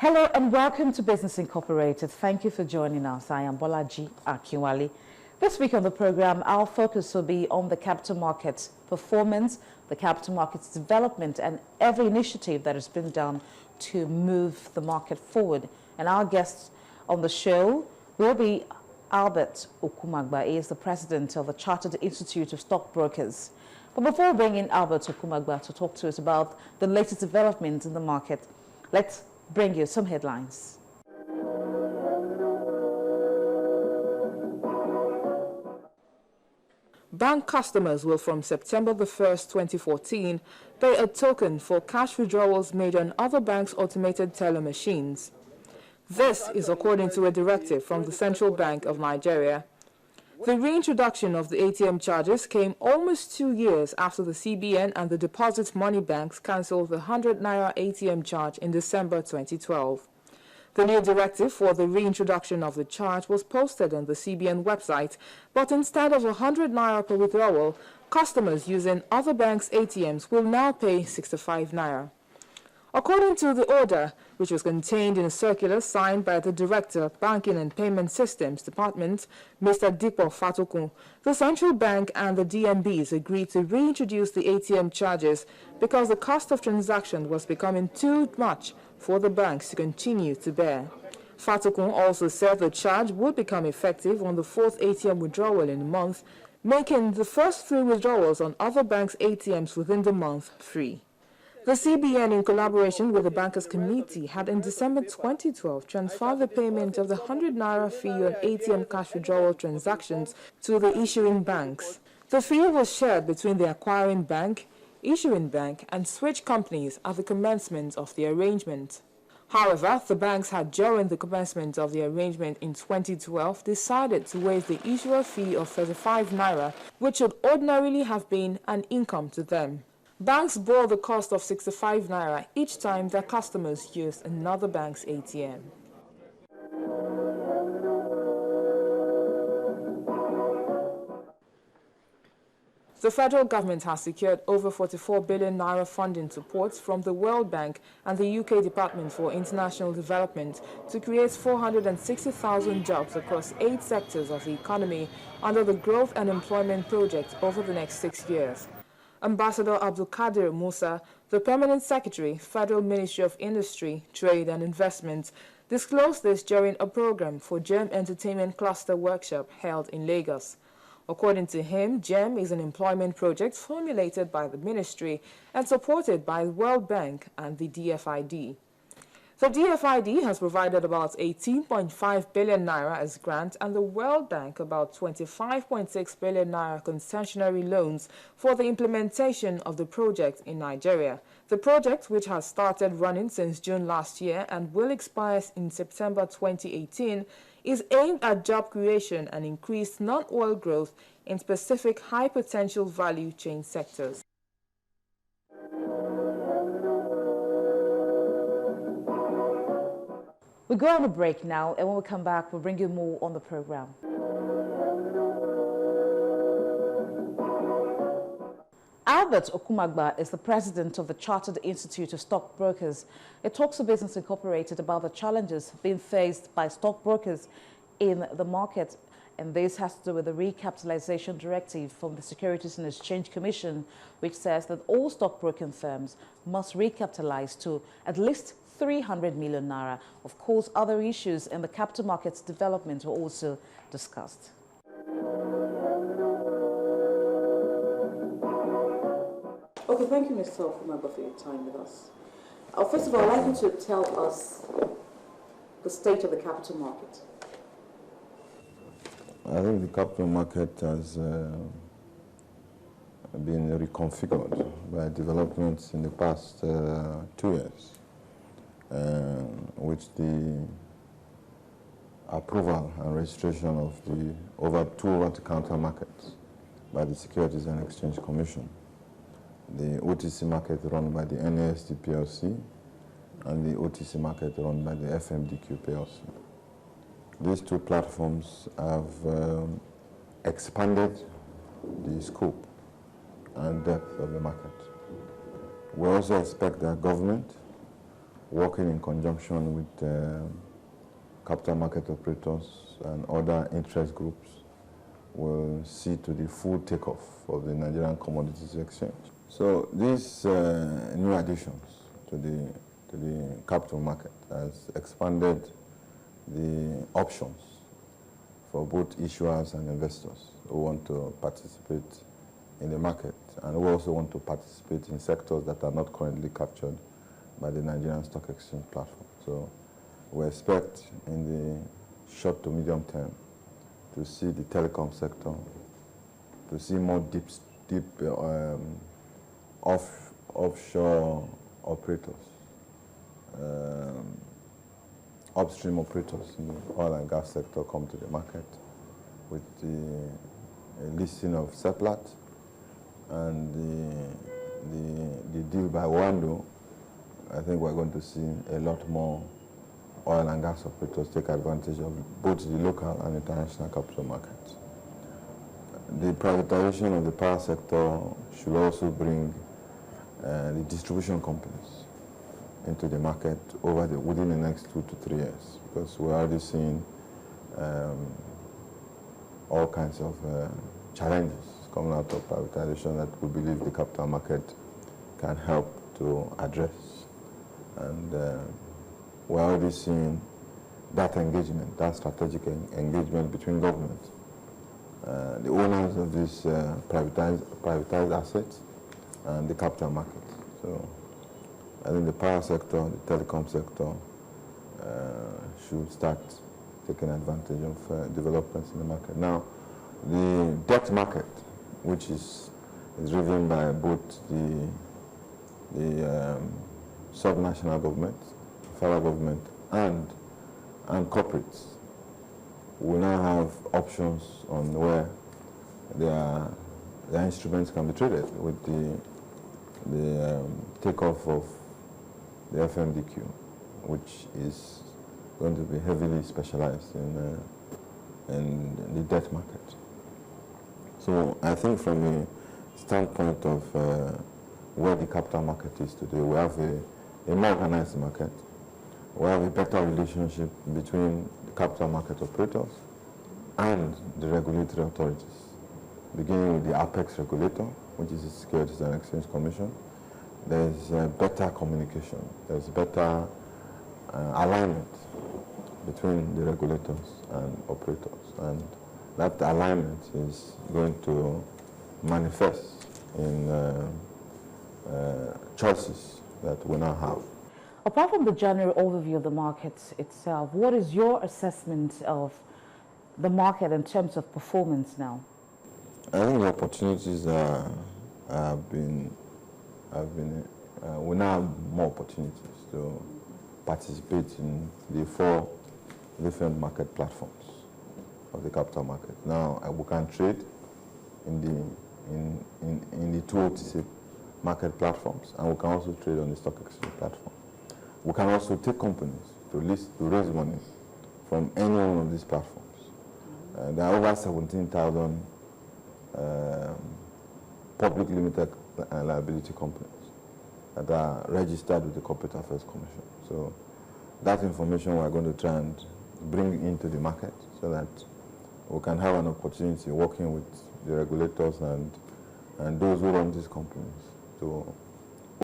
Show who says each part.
Speaker 1: Hello and welcome to Business Incorporated. Thank you for joining us. I am Bolaji Akinwale. This week on the program, our focus will be on the capital markets performance, the capital markets development, and every initiative that has been done to move the market forward. And our guest on the show will be Albert Okumagba. He is the president of the Chartered Institute of Stockbrokers. But before we bring in Albert Okumagba to talk to us about the latest developments in the market, let's bring you some headlines.
Speaker 2: Bank customers will from September the 1st, 2014, pay a token for cash withdrawals made on other banks' automated teller machines. This is according to a directive from the Central Bank of Nigeria. The reintroduction of the ATM charges came almost 2 years after the CBN and the deposit money banks cancelled the 100 Naira ATM charge in December 2012. The new directive for the reintroduction of the charge was posted on the CBN website, but instead of 100 Naira per withdrawal, customers using other banks' ATMs will now pay 65 Naira. According to the order, which was contained in a circular signed by the Director of Banking and Payment Systems Department, Mr. Dipo Fatokun, the Central Bank and the DMBs agreed to reintroduce the ATM charges because the cost of transaction was becoming too much for the banks to continue to bear. Fatokun also said the charge would become effective on the fourth ATM withdrawal in a month, making the first 3 withdrawals on other banks' ATMs within the month free. The CBN, in collaboration with the Bankers Committee, had in December 2012 transferred the payment of the 100 Naira fee on ATM cash withdrawal transactions to the issuing banks. The fee was shared between the acquiring bank, issuing bank, and switch companies at the commencement of the arrangement. However, the banks had, during the commencement of the arrangement in 2012, decided to waive the issuer fee of 35 Naira, which should ordinarily have been an income to them. Banks bore the cost of 65 Naira each time their customers used another bank's ATM. The federal government has secured over 44 billion Naira funding support from the World Bank and the UK Department for International Development to create 460,000 jobs across 8 sectors of the economy under the Growth and Employment Project over the next 6 years. Ambassador Abdulkadir Musa, the Permanent Secretary, Federal Ministry of Industry, Trade and Investment, disclosed this during a program for GEM Entertainment Cluster Workshop held in Lagos. According to him, GEM is an employment project formulated by the ministry and supported by the World Bank and the DFID. The DFID has provided about 18.5 billion Naira as grant and the World Bank about 25.6 billion Naira concessionary loans for the implementation of the project in Nigeria. The project, which has started running since June last year and will expire in September 2018, is aimed at job creation and increased non-oil growth in specific high-potential value chain sectors.
Speaker 1: We'll go on a break now, and when we come back, we'll bring you more on the program. Albert Okumagba is the president of the Chartered Institute of Stockbrokers. It talks to Business Incorporated about the challenges being faced by stockbrokers in the market. And this has to do with the recapitalization directive from the Securities and Exchange Commission, which says that all stockbroking firms must recapitalize to at least 300 million Naira. Of course, other issues in the capital markets development were also discussed. Okay, thank you, Mr. Okumagba, for your time with us. First of all, I'd like you to tell us the state of the capital market.
Speaker 3: I think the capital market has been reconfigured by developments in the past 2 years. With the approval and registration of the over 2 over-the-counter markets by the Securities and Exchange Commission, the OTC market run by the NASD PLC and the OTC market run by the FMDQ PLC. These 2 platforms have expanded the scope and depth of the market. We also expect that government working in conjunction with capital market operators and other interest groups, will see to the full takeoff of the Nigerian Commodities Exchange. So these new additions to the capital market has expanded the options for both issuers and investors who want to participate in the market and who also want to participate in sectors that are not currently captured by the Nigerian Stock Exchange platform. So we expect in the short to medium term to see the telecom sector, to see more deep offshore operators, upstream operators in the oil and gas sector come to the market with the listing of Seplat and the deal by Wando. I think we're going to see a lot more oil and gas operators take advantage of both the local and international capital markets. The privatization of the power sector should also bring the distribution companies into the market within the next 2 to 3 years, because we're already seeing all kinds of challenges coming out of privatization that we believe the capital market can help to address. And we're already seeing that engagement, that strategic engagement between government, the owners of these privatized assets, and the capital market. So I think the power sector, the telecom sector should start taking advantage of developments in the market. Now, the debt market, which is driven by both the subnational government, federal government, and corporates, will now have options on where their instruments can be traded with the takeoff of the FMDQ, which is going to be heavily specialized in the debt market. So I think from the standpoint of where the capital market is today, we have a more organized market. We have a better relationship between the capital market operators and the regulatory authorities, beginning with the Apex regulator, which is the Securities and Exchange Commission. There's better communication, there's better alignment between the regulators and operators, and that alignment is going to manifest in choices that we now have.
Speaker 1: Apart from the general overview of the market itself, what is your assessment of the market in terms of performance now?
Speaker 3: I think the opportunities we now have more opportunities to participate in the 4 different market platforms of the capital market. Now we can trade in the 2 OTC market platforms, and we can also trade on the stock exchange platform. We can also take companies to raise money from any one of these platforms. There are over 17,000 public limited liability companies that are registered with the Corporate Affairs Commission. So that information we're going to try and bring into the market so that we can have an opportunity working with the regulators and those who run these companies to